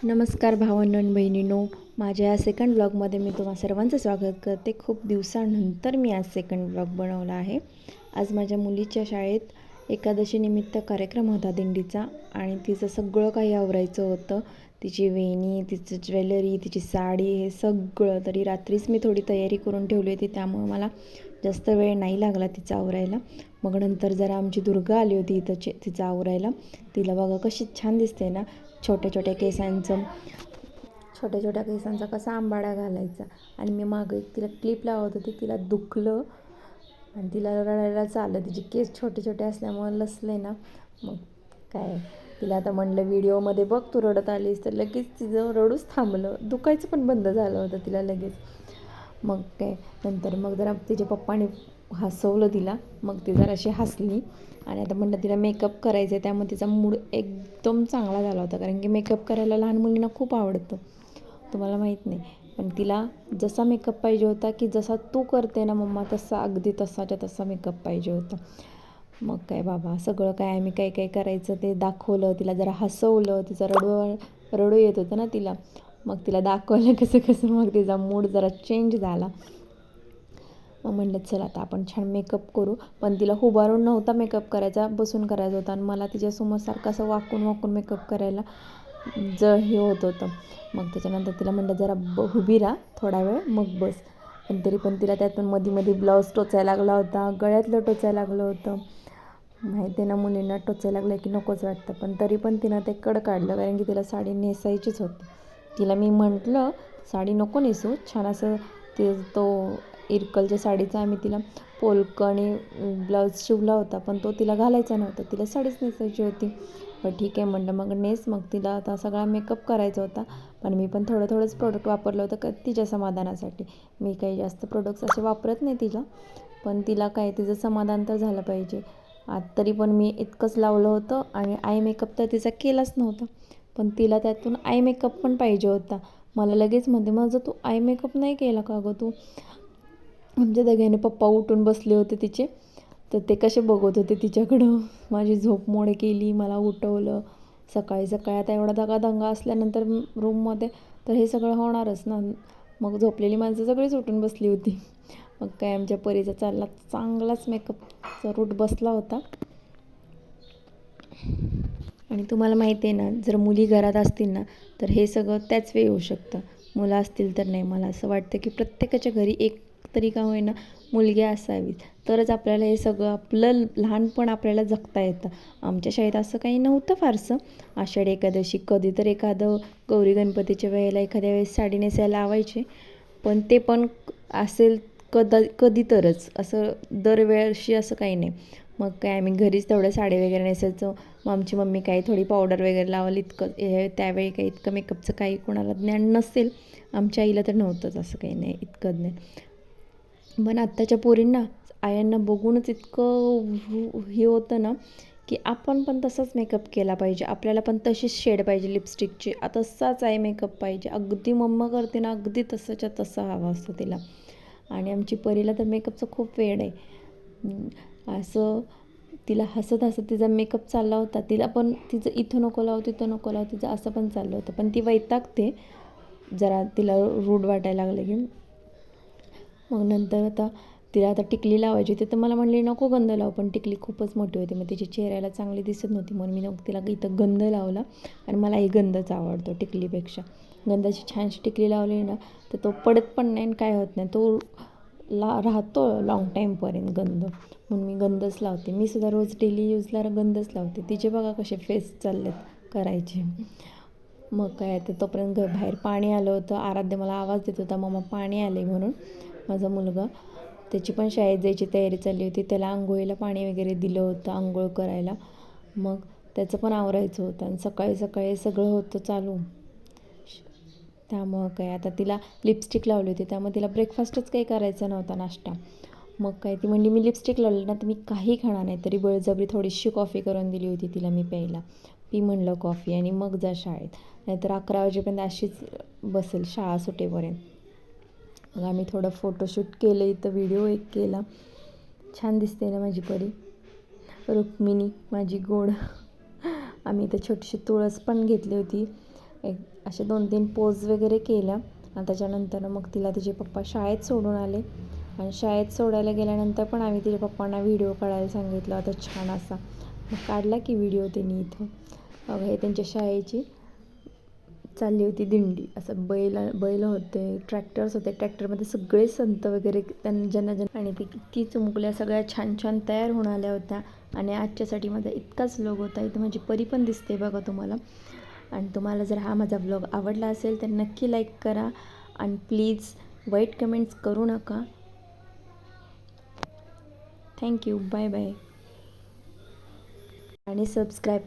नमस्कार भावांनो आणि बहिणींनो, माझ्या या सेकंड ब्लॉगमध्ये मी तुम्हा सर्वांचं स्वागत करते. खूप दिवसानंतर मी आज सेकंड ब्लॉग बनवला आहे. आज माझ्या मुलीच्या शाळेत एकादशीनिमित्त कार्यक्रम होता दिंडीचा आणि तिचं सगळं काही आवरायचं होतं. तिची वेणी, तिचं ज्वेलरी, तिची साडी हे सगळं. तरी रात्रीच मी थोडी तयारी करून ठेवली होती, त्यामुळे मला जास्त वेळ नाही लागला तिचं आवरायला. मग नंतर जरा आमची दुर्गा आली होती इथं तिचं आवरायला. तिला बघा कशी छान दिसते ना, छोट्या छोट्या केसांचा कसा आंबाडा घालायचा. आणि मी मागं एक तिला क्लिप लावत होती, तिला दुखलं आणि तिला रडायला चाललं. तिचे केस छोटे छोटे असल्यामुळे लसले ना. मग काय तिला आता म्हणलं व्हिडिओमध्ये बघ तू रडत आलीस, तर लगेच तिचं रडूच थांबलं, दुखायचं पण बंद झालं होतं तिला लगेच. मग काय नंतर मग जरा तिच्या पप्पाने हसवलं तिला, मग ती जराशी हसली. आणि आता म्हणलं तिला मेकअप करायचं आहे, त्यामुळे तिचा मूड एकदम चांगला झाला होता. कारण की मेकअप करायला लहान मुलींना खूप आवडतं, तुम्हाला माहीत नाही. पण तिला जसा मेकअप पाहिजे होता, की जसा तू करते ना मम्मा तसा, अगदी तसाच्या तसा मेकअप पाहिजे होता. मग काय बाबा सगळं काय आम्ही काय काय करायचं ते दाखवलं. तिला जरा हसवलं, तिचं रडू येत होतं ना तिला. मग तिला दाखवलं कसं कसं, मग तिचा मूड जरा चेंज झाला. मग म्हणलं चल आता आपण छान मेकअप करू. पण तिला उभारून नव्हता मेकअप करायचा, बसून करायचा होता. आणि मला तिच्यासमोर सारखं असं वाकून वाकून मेकअप करायला हे होत होतं. मग त्याच्यानंतर तिला म्हणलं जरा उभी राहा थोडा वेळ, मग बस. पण तरी पण तिला त्यातून मध्ये ब्लाऊज टोचायला लागला होता, गळ्यातलं टोचायला लागलं होतं. माहिती आहे ना, मुलींना टोचायला लागलं की नकोच वाटतं. पण तरी पण तिनं ते कड काढलं, कारण की तिला साडी नेसायचीच होती. तिला मी म्हटलं साडी नको नेसू, छान असं तो इरकलच्या साडीचा आम्ही तिला पोलकं आणि ब्लाऊज शिवला होता, पण तो तिला घालायचा नव्हता, तिला साडीच नेसायची होती. पण ठीक आहे म्हणलं मग नेस. मग तिला आता सगळा मेकअप करायचा होता. पण मी पण थोडंच प्रोडक्ट वापरलं होतं का तिच्या समाधानासाठी. मी काही जास्त प्रोडक्ट्स असे वापरत नाही तिला, पण तिला काय तिचं समाधान तर झालं पाहिजे. तरी पण मी इतकंच लावलं होतं. आणि आय मेकअप तर तिचा केलाच नव्हता, पण तिला त्यातून आय मेकअप पण पाहिजे होता. मला लगेच म्हणते, माझं तू आय मेकअप नाही केला का गं तू? आमच्या दोघांनी पप्पा उठून बसले होते तिचे, तर ते कसे बघत होते तिच्याकडं. माझी झोप मोड केली, मला उठवलं सकाळी सकाळी. आता एवढा दंगा असल्यानंतर रूममध्ये तर हे सगळं होणारच ना. मग झोपलेली माणसं सगळीच उठून बसली होती. मग काय आमच्या परीचा चांगलाच मेकअपचा रूट बसला होता. आणि तुम्हाला माहिती आहे ना, जर मुली घरात असतील ना तर हे सगळं त्याच वेळी होऊ शकतं, मुलं असतील तर नाही. मला असं वाटतं की प्रत्येकाच्या घरी एक तरी का होईना मुलगी असावी, तरच आपल्याला हे सगळं आपलं लहानपण आपल्याला जगता येतं. आमच्या शाळेत असं काही नव्हतं फारसं. आषाढी एकादशी कधी तर एखादं गौरी गणपतीच्या वेळेला एखाद्या वेळेस साडी नेसायला लावायचे, पण ते पण असेल कधी तरच, असं दरवेळेशी असं काही नाही. मग काय आम्ही घरीच तेवढ्या साडी वगैरे नेसायचो. मग आमची मम्मी काही थोडी पावडर वगैरे लावली, इतकं त्यावेळी काही इतकं मेकअपचं काही कोणाला ज्ञान नसेल. आमच्या आईला तर नव्हतंच असं काही नाही, इतकं ज्ञान. पण आत्ताच्या पोरींना आयांना बघूनच इतकं हे होतं ना, की आपण पण तसाच मेकअप केला पाहिजे, आपल्याला पण तशीच शेड पाहिजे लिपस्टिकची, तसाच आहे मेकअप पाहिजे. अगदी मम्मा करते ना, अगदी तसंच्या तसं हवं असतं तिला. आणि आमची परीला तर मेकअपचं खूप वेड आहे. असं तिला हसत हसत तिचा मेकअप चालला होता. तिला पण तिचं इथं नको लाव तिथं नको लाव, तिचं असं पण चाललं होतं. पण ती वैतागते जरा, तिला रूढ वाटायला लागलं की. मग नंतर तिला टिकली लावायची होती, तर मला म्हणली नको गंध लाव. पण टिकली खूपच मोठी होती, मग तिची चेहऱ्याला चांगली दिसत नव्हती, म्हणून मी तिला इथं गंध लावला. आणि मलाही गंधच आवडतो टिकलीपेक्षा. गंधाची छानशी टिकली लावली ना तर तो पडत पण नाही आणि काय होत नाही, तो राहतो लाँग टाईमपर्यंत गंध. म्हणून मी गंधच लावते. मी सुद्धा रोज डेली यूजला गंधच लावते. तिचे बघा कसे फेस चाललेत करायचे. मग काय तर तोपर्यंत बाहेर पाणी आलं होतं. आराध्य मला आवाज देत होता, मम्मा पाणी आले म्हणून. माझा मुलगा, त्याची पण शाळेत जायची तयारी चालली होती. त्याला आंघोळीला पाणी वगैरे दिलं होतं, आंघोळ करायला. मग त्याचं पण आवरायचं होतं. आणि सकाळी सकाळी सगळं होतं चालू. त्यामुळं काय आता तिला लिपस्टिक लावली होती, त्यामुळे तिला ब्रेकफास्टच काही करायचा नव्हता, नाश्ता. मग काय ती म्हणली मी लिपस्टिक लावली ना तर मी काही खाणार नाही. तरी बळजबरी थोडीशी कॉफी करून दिली होती तिला मी प्यायला. पी म्हणलं कॉफी आणि मग जा शाळेत, नाहीतर 11 वाजेपर्यंत अशीच बसेल शाळा सुटेपर्यंत. मग आम्ही थोडं फोटोशूट केलं, इथं व्हिडिओ एक केला. छान दिसते ना माझी परी, रुक्मिणी माझी गोड. आम्ही इथं छोटीशी तुळस पण घेतली होती. एक असे 2-3 पोज वगैरे केल्या आणि त्याच्यानंतर मग तिला तिचे पप्पा शाळेत सोडून आले आणि शाळेत सोडायला गेल्यानंतर पण आम्ही तिच्या पप्पांना व्हिडिओ काढायला सांगितला होता छान असा. मग काढला की व्हिडिओ त्यांनी इथं. हे त्यांच्या शाळेची चालली होती दिंडी. असं बैल होते, ट्रॅक्टर्स होते, ट्रॅक्टरमध्ये सगळे संत वगैरे ज्यांना आणि ते किती चुमुकल्या सगळ्या छान छान तयार होऊन आल्या होत्या. आणि आजच्यासाठी माझा इतकाच व्लॉग होता. इथं माझी परी पण दिसते बघा तुम्हाला. आणि तुम्हाला जर हा माझा व्लॉग आवडला असेल तर नक्की लाईक करा आणि प्लीज वाईट कमेंट्स करू नका. थँक्यू. Bye bye. आणि सबस्क्राईब